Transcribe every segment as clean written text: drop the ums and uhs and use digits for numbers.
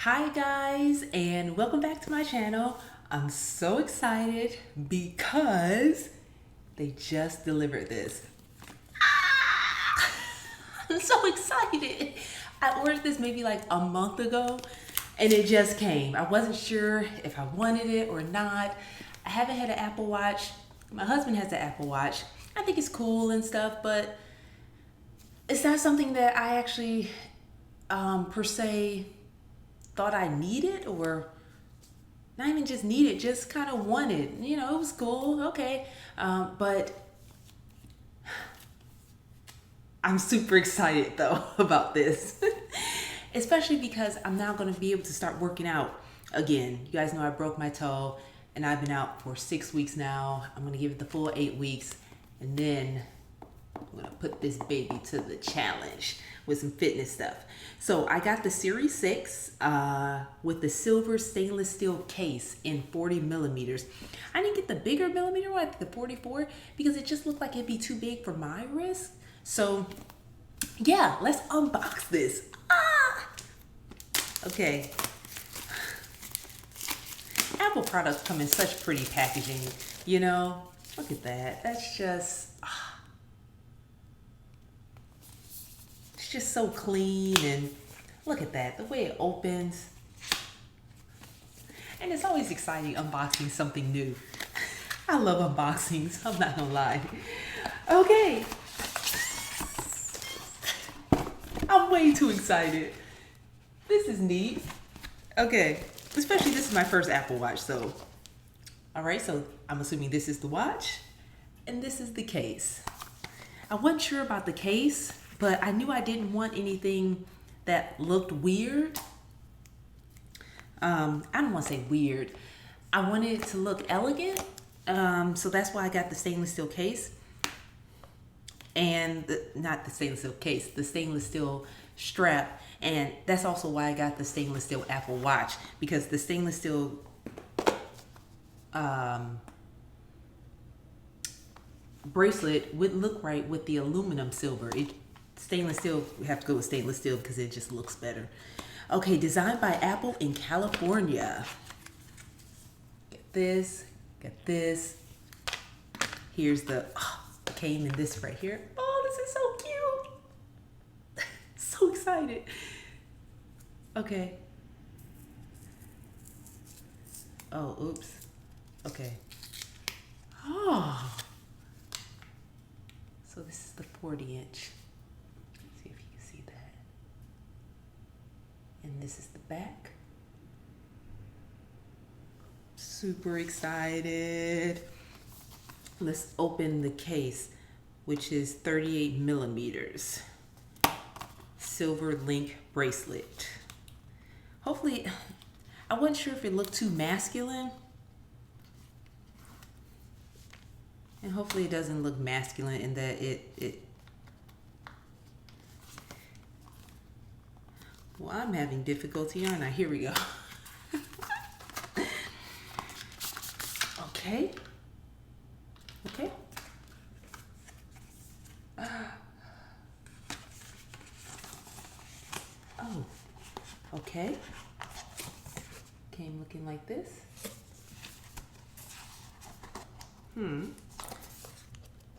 Hi guys, and welcome back to my channel. I'm so excited because they just delivered this. I'm so excited. I ordered this maybe like a month ago and it just came. I wasn't sure if I wanted it or not. I haven't had an Apple Watch. My husband has an Apple Watch. I think it's cool and stuff, but it's not something that I actually per se thought I needed, or not even just needed, just kind of wanted. You know, it was cool, okay. But I'm super excited though about this, especially because I'm now going to be able to start working out again. You guys know I broke my toe and I've been out for 6 weeks now. I'm going to give it the full 8 weeks, and then I'm going to put this baby to the challenge with some fitness stuff. So I got the Series 6 with the silver stainless steel case in 40 millimeters. I didn't get the bigger millimeter one, I think the 44, because it just looked like it'd be too big for my wrist. So yeah, let's unbox this. Okay. Apple products come in such pretty packaging, you know? Look at that. That's just... it's just so clean, and look at that, the way it opens. And it's always exciting unboxing something new. I love unboxings, I'm not gonna lie. Okay. I'm way too excited. This is neat. Okay, especially this is my first Apple Watch, so. All right, so I'm assuming this is the watch and this is the case. I wasn't sure about the case, but I knew I didn't want anything that looked weird. I don't want to say weird. I wanted it to look elegant. So that's why I got the stainless steel case. And not the stainless steel case, the stainless steel strap. And that's also why I got the stainless steel Apple Watch, because the stainless steel bracelet wouldn't look right with the aluminum silver. Stainless steel, we have to go with stainless steel because it just looks better. Okay, designed by Apple in California. Get this, get this. Here's the, came in this right here. Oh, this is so cute. So excited. Okay. Oh, oops. Okay. Oh. So this is the 40-inch. See if you can see that. And this is the back. Super excited. Let's open the case, which is 38 millimeters. Silver link bracelet. Hopefully, I wasn't sure if it looked too masculine. And hopefully it doesn't look masculine in that well, I'm having difficulty, aren't I? Here we go. Okay. Okay. Oh, okay. Came looking like this.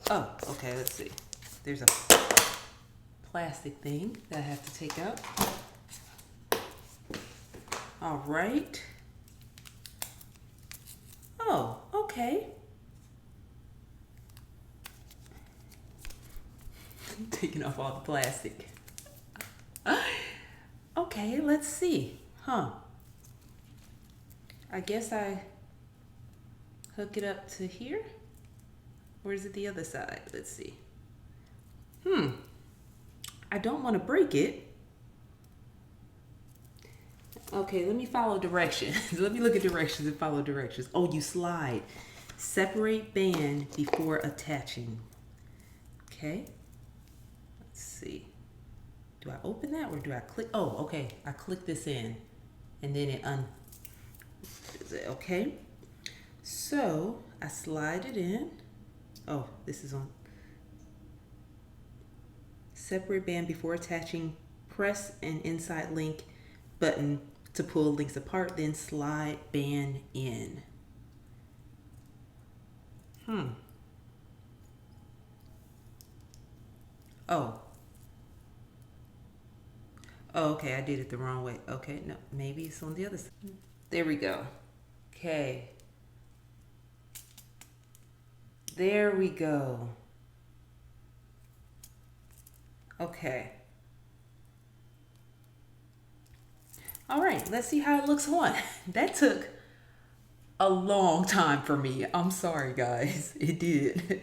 Oh, okay, let's see. There's a plastic thing that I have to take out. All right. Oh, okay. Taking off all the plastic. Okay, let's see. I guess I hook it up to here. Or is it the other side? Let's see. I don't want to break it. Okay, let me follow directions. Let me look at directions and follow directions. Oh, you slide. Separate band before attaching. Okay. Let's see. Do I open that or do I click? Oh, okay. I click this in and then it okay. So I slide it in. Oh, this is on. Separate band before attaching. Press an inside link button to pull links apart, then slide band in. Oh. Oh, okay, I did it the wrong way. Okay, no, maybe it's on the other side. There we go. Okay. There we go. Okay. All right, let's see how it looks on. That took a long time for me. I'm sorry, guys. It did.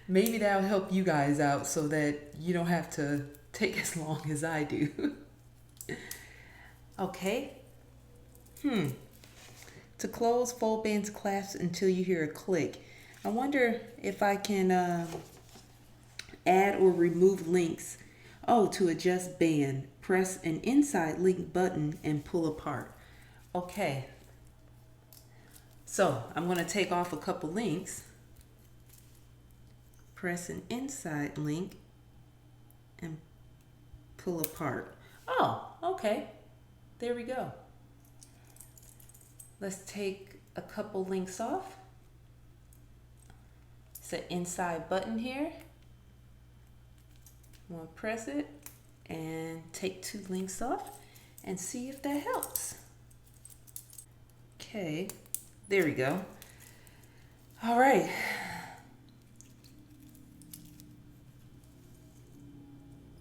Maybe that'll help you guys out so that you don't have to take as long as I do. Okay. To close, fold bands clasp until you hear a click. I wonder if I can add or remove links. Oh, to adjust band, press an inside link button and pull apart. Okay. So I'm going to take off a couple links. Press an inside link and pull apart. Oh, okay. There we go. Let's take a couple links off. It's an inside button here. I'm going to press it and take 2 links off and see if that helps. Okay, there we go. All right.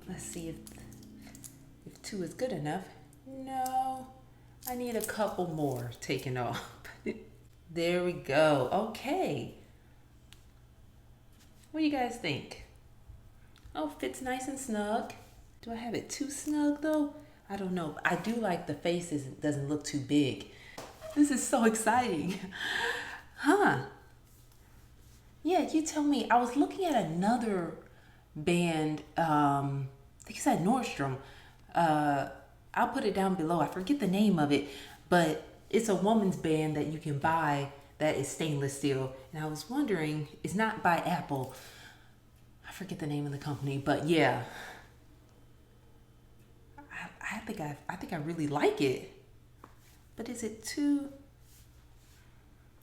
Let's see if 2 is good enough. No, I need a couple more taken off. There we go. Okay. What do you guys think? Oh, fits nice and snug. Do I have it too snug though? I don't know. I do like the faces. It doesn't look too big. This is so exciting. Huh. Yeah, you tell me. I was looking at another band. I think it's at Nordstrom. I'll put it down below. I forget the name of it, but it's a woman's band that you can buy that is stainless steel. And I was wondering, it's not by Apple. I forget the name of the company, but yeah. I think I really like it. But is it too...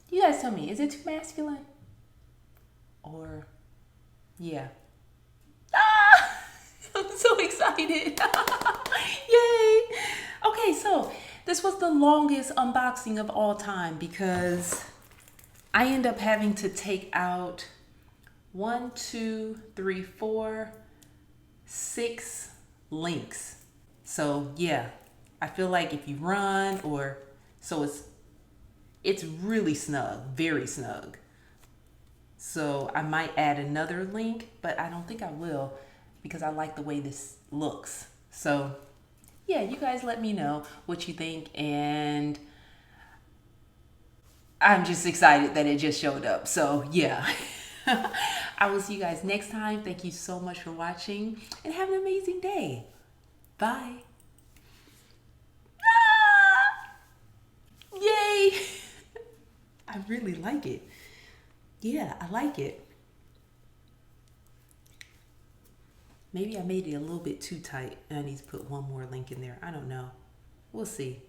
You guys tell me, is it too masculine? Or, yeah. Ah! I'm so excited. Yay. Okay, so this was the longest unboxing of all time because I end up having to take out 1, 2, 3, 4, 6 links. So yeah, I feel like if you run or so it's really snug, very snug. So I might add another link, but I don't think I will because I like the way this looks. So yeah, you guys let me know what you think, and I'm just excited that it just showed up. So yeah. I will see you guys next time. Thank you so much for watching and have an amazing day. Bye. Ah! Yay! I really like it. Yeah, I like it. Maybe I made it a little bit too tight and I need to put one more link in there. I don't know. We'll see.